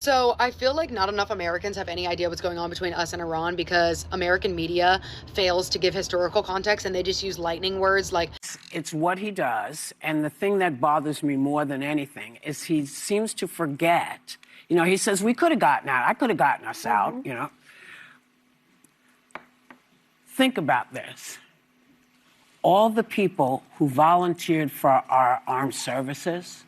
So I feel like not enough Americans have any idea what's going on between us and Iran because American media fails to give historical context and they just use lightning words like It's what he does, and the thing that bothers me more than anything is he seems to forget. You know, he says, we could have gotten out. I could have gotten us out, you know. Think about this. All the people who volunteered for our armed services,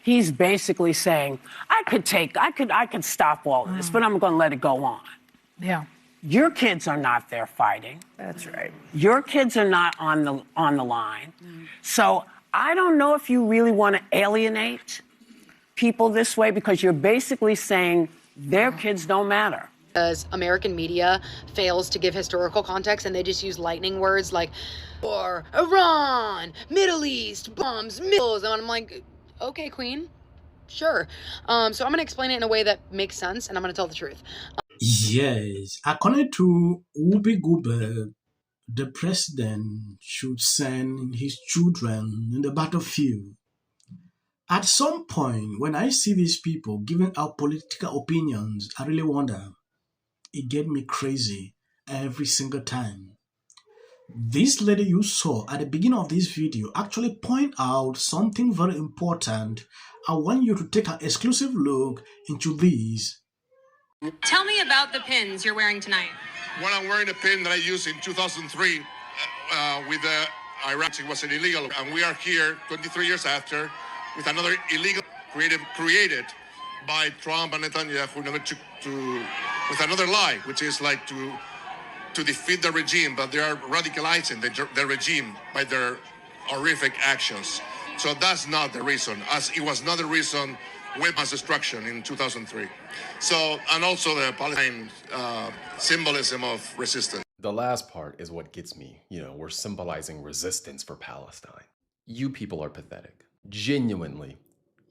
he's basically saying, I could stop all this, but I'm going to let it go on. Yeah. Your kids are not there fighting. That's right. Your kids are not on the line. So I don't know if you really want to alienate people this way because you're basically saying their kids don't matter. because American media fails to give historical context and they just use lightning words like war, Iran, Middle East, bombs, missiles, and I'm like, okay, queen, sure. So I'm going to explain it in a way that makes sense and I'm going to tell the truth. Yes, according to Whoopi Goldberg, the president should send his children in the battlefield. At some point, when I see these people giving out political opinions, I really wonder. It gets me crazy every single time. This lady you saw at the beginning of this video actually point out something very important. I want you to take an exclusive look into these. Tell me about the pins you're wearing tonight. Well, I'm wearing a pin that I used in 2003 with Iraq. It was illegal, and we are here 23 years after with another illegal created by Trump and Netanyahu in order with another lie, which is like to defeat the regime, but they are radicalizing the regime by their horrific actions. So that's not the reason, as it was not the reason with mass destruction in 2003. So, and also the Palestine symbolism of resistance. The last part is what gets me. You know, we're symbolizing resistance for Palestine. You people are pathetic. Genuinely,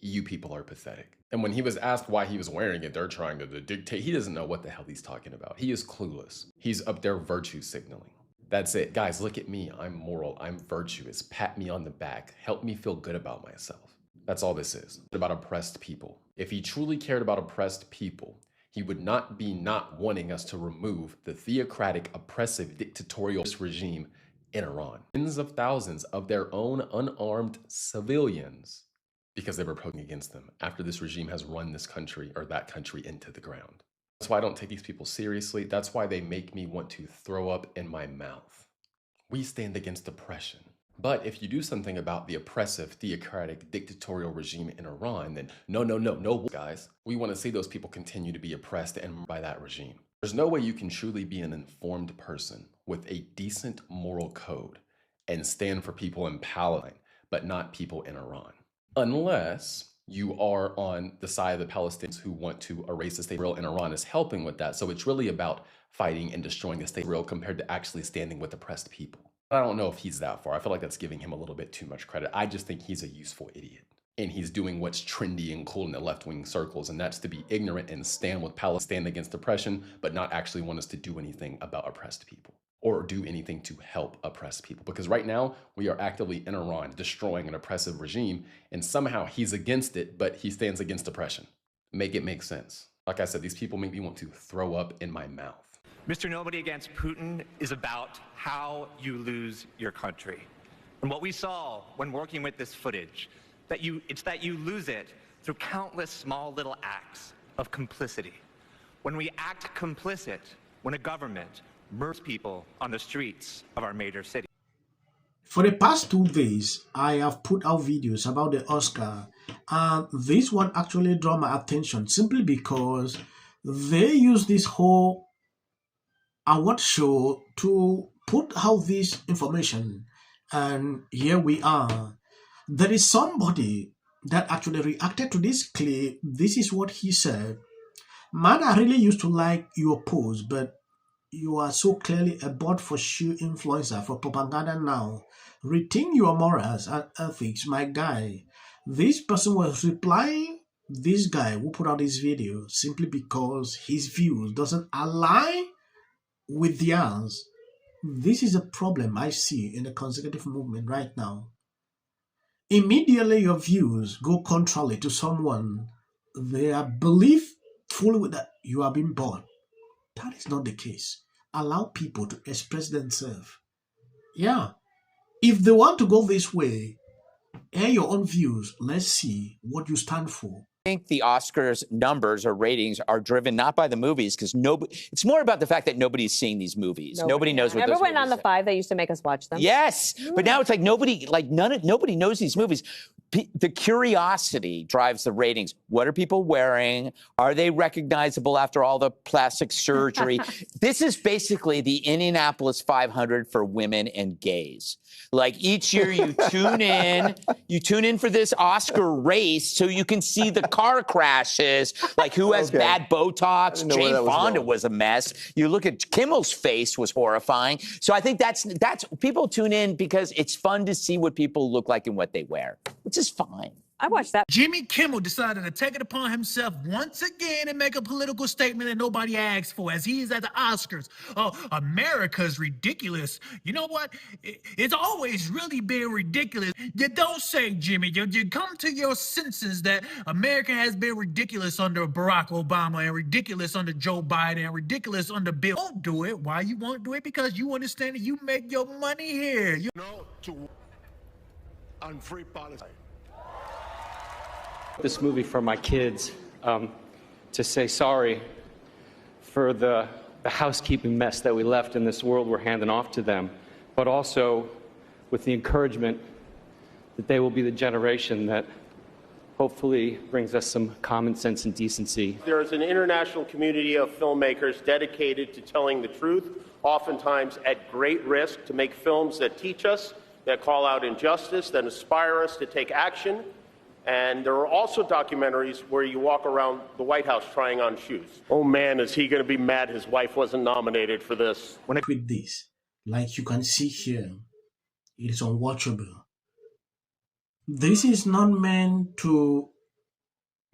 you people are pathetic. And when he was asked why he was wearing it, they're trying to dictate. He doesn't know what the hell he's talking about. He is clueless. He's up there virtue signaling. That's it. Guys, look at me. I'm moral. I'm virtuous. Pat me on the back. Help me feel good about myself. That's all this is. About oppressed people. If he truly cared about oppressed people, he would not be not wanting us to remove the theocratic, oppressive, dictatorial regime in Iran. Tens of thousands of their own unarmed civilians because they were voting against them after this regime has run this country or that country into the ground. That's why I don't take these people seriously. That's why they make me want to throw up in my mouth. We stand against oppression. But if you do something about the oppressive, theocratic, dictatorial regime in Iran, then no, guys. We want to see those people continue to be oppressed and by that regime. There's no way you can truly be an informed person with a decent moral code and stand for people in Palestine, but not people in Iran. Unless you are on the side of the Palestinians who want to erase the state of Israel, and Iran is helping with that. So it's really about fighting and destroying the state of Israel compared to actually standing with oppressed people. I don't know if he's that far. I feel like that's giving him a little bit too much credit. I just think he's a useful idiot. And he's doing what's trendy and cool in the left-wing circles, and that's to be ignorant and stand with Palestine against oppression, but not actually want us to do anything about oppressed people or do anything to help oppressed people. Because right now, we are actively in Iran destroying an oppressive regime, and somehow he's against it, but he stands against oppression. Make it make sense. Like I said, these people make me want to throw up in my mouth. Mr. Nobody Against Putin is about how you lose your country. And what we saw when working with this footage, it's that you lose it through countless small little acts of complicity. When we act complicit, when a government murders people on the streets of our major cities. For the past 2 days, I have put out videos about the Oscar, and this one actually drew my attention simply because they use this whole award show to put out this information, and here we are. There is somebody that actually reacted to this clip. This is what he said. Man, I really used to like your post, but you are so clearly a bot for shoe influencer for propaganda now. Rethink your morals and ethics, my guy. This person was replying this guy who put out this video simply because his views doesn't align with theirs. This is a problem I see in the conservative movement right now. Immediately your views go contrary to someone, they are believe fully that you are being bored. That is not the case. Allow people to express themselves. Yeah. If they want to go this way, air your own views. Let's see what you stand for. I think the Oscars numbers or ratings are driven not by the movies, because it's more about the fact that nobody's seeing these movies. Nobody knows what Remember those when movies on the are. 5 they used to make us watch them? Yes, but now it's like nobody knows these movies. The curiosity drives the ratings. What are people wearing? Are they recognizable after all the plastic surgery? This is basically the Indianapolis 500 for women and gays. Like each year you tune in for this Oscar race so you can see the car crashes, like who has bad Botox. Jane Fonda was a mess. You look at Kimmel's face was horrifying. So I think that's people tune in because it's fun to see what people look like and what they wear, which is fine. I watched that. Jimmy Kimmel decided to take it upon himself once again and make a political statement that nobody asked for, as he is at the Oscars. Oh, America's ridiculous. You know what? It's always really been ridiculous. You don't say, Jimmy. You come to your senses that America has been ridiculous under Barack Obama and ridiculous under Joe Biden and ridiculous under Bill. Don't do it. Why you won't do it? Because you understand that you make your money here. No to unfree policy. This movie for my kids to say sorry for the housekeeping mess that we left in this world we're handing off to them, but also with the encouragement that they will be the generation that hopefully brings us some common sense and decency. There is an international community of filmmakers dedicated to telling the truth, oftentimes at great risk, to make films that teach us, that call out injustice, that inspire us to take action. And there are also documentaries where you walk around the White House trying on shoes. Oh man, is he going to be mad his wife wasn't nominated for this? With this, like you can see here, it is unwatchable. This is not meant to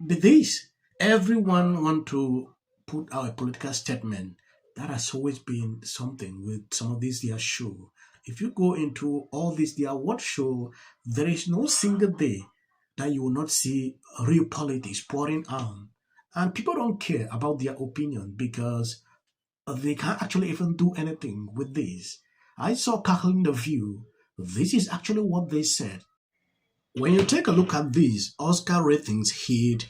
be this. Everyone want to put out a political statement. That has always been something with some of these their show. If you go into all this their award show, there is no single day that you will not see real politics pouring on. And people don't care about their opinion because they can't actually even do anything with this. I saw Cackling the View. This is actually what they said. When you take a look at these, Oscar ratings hit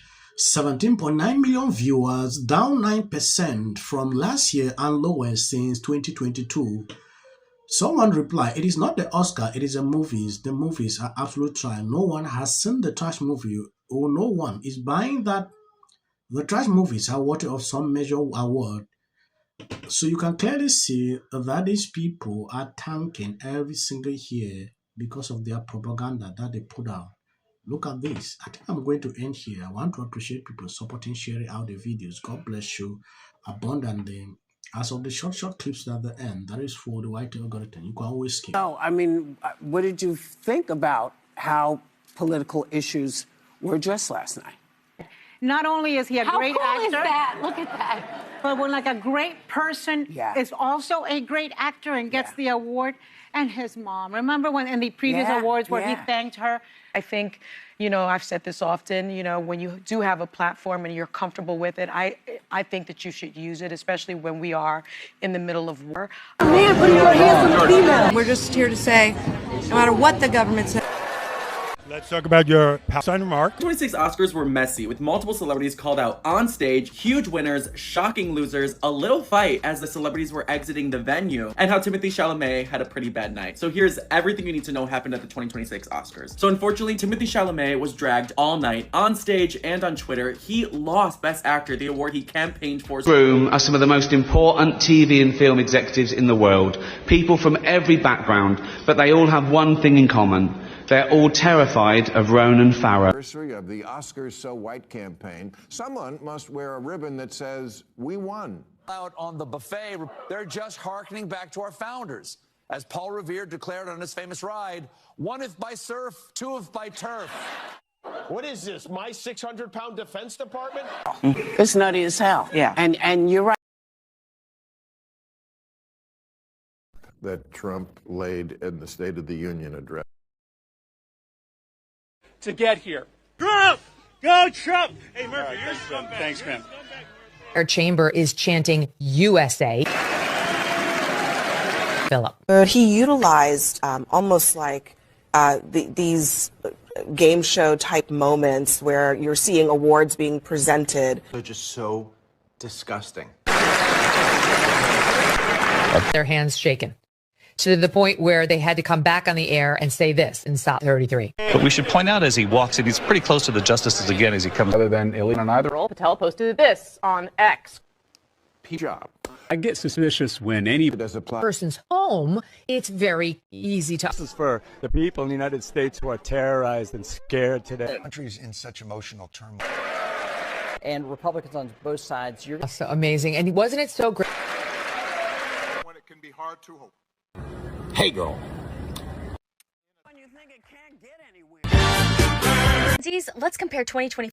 17.9 million viewers, down 9% from last year and lower since 2022. Someone replied, it is not the Oscar, it is the movies. The movies are absolute trash. No one has seen the trash movie, or no one is buying that. The trash movies are worthy of some major award. So you can clearly see that these people are tanking every single year because of their propaganda that they put out. Look at this. I think I'm going to end here. I want to appreciate people supporting, sharing out the videos. God bless you abundantly. As of the short clips at the end, that is for the white algorithm. You can always skip. No, I mean, what did you think about how political issues were addressed last night? Not only is he a great actor. How cool is that? Look at that. But when like a great person is also a great actor and gets the award. And his mom. Remember when in the previous awards where he thanked her? I think, you know, I've said this often, you know, when you do have a platform and you're comfortable with it, I think that you should use it, especially when we are in the middle of war. Man, put your hands on the female. We're just here to say, no matter what the government says. Let's talk about your Palestine remark. 26 Oscars were messy, with multiple celebrities called out on stage, huge winners, shocking losers, a little fight as the celebrities were exiting the venue, and how Timothée Chalamet had a pretty bad night. So here's everything you need to know happened at the 2026 Oscars. So unfortunately, Timothée Chalamet was dragged all night, on stage and on Twitter. He lost Best Actor, the award he campaigned for. Room are some of the most important TV and film executives in the world, people from every background, but they all have one thing in common. They're all terrified of Ronan Farrow. Anniversary of the Oscars So White campaign, someone must wear a ribbon that says, "We won." Out on the buffet, they're just hearkening back to our founders. As Paul Revere declared on his famous ride, one if by surf, two if by turf. What is this, my 600-pound Defense Department? It's nutty as hell. Yeah. And you're right. That Trump laid in the State of the Union address. To get here. Trump! Go Trump! Hey, Murphy, thanks, man. Our chamber is chanting USA. Philip. He utilized almost like these game show type moments where you're seeing awards being presented. They're just so disgusting. Their hands shaken to the point where they had to come back on the air and say this in Stop 33. But we should point out as he walks in, he's pretty close to the justices again as he comes. Other than illegal on either. Patel posted this on X. Job. I get suspicious when any person's home, it's very easy to. This is for the people in the United States who are terrorized and scared today. The country's in such emotional turmoil. And Republicans on both sides. You're so amazing. And wasn't it so great? When it can be hard to hope. Hey, girl. Let's compare 2020.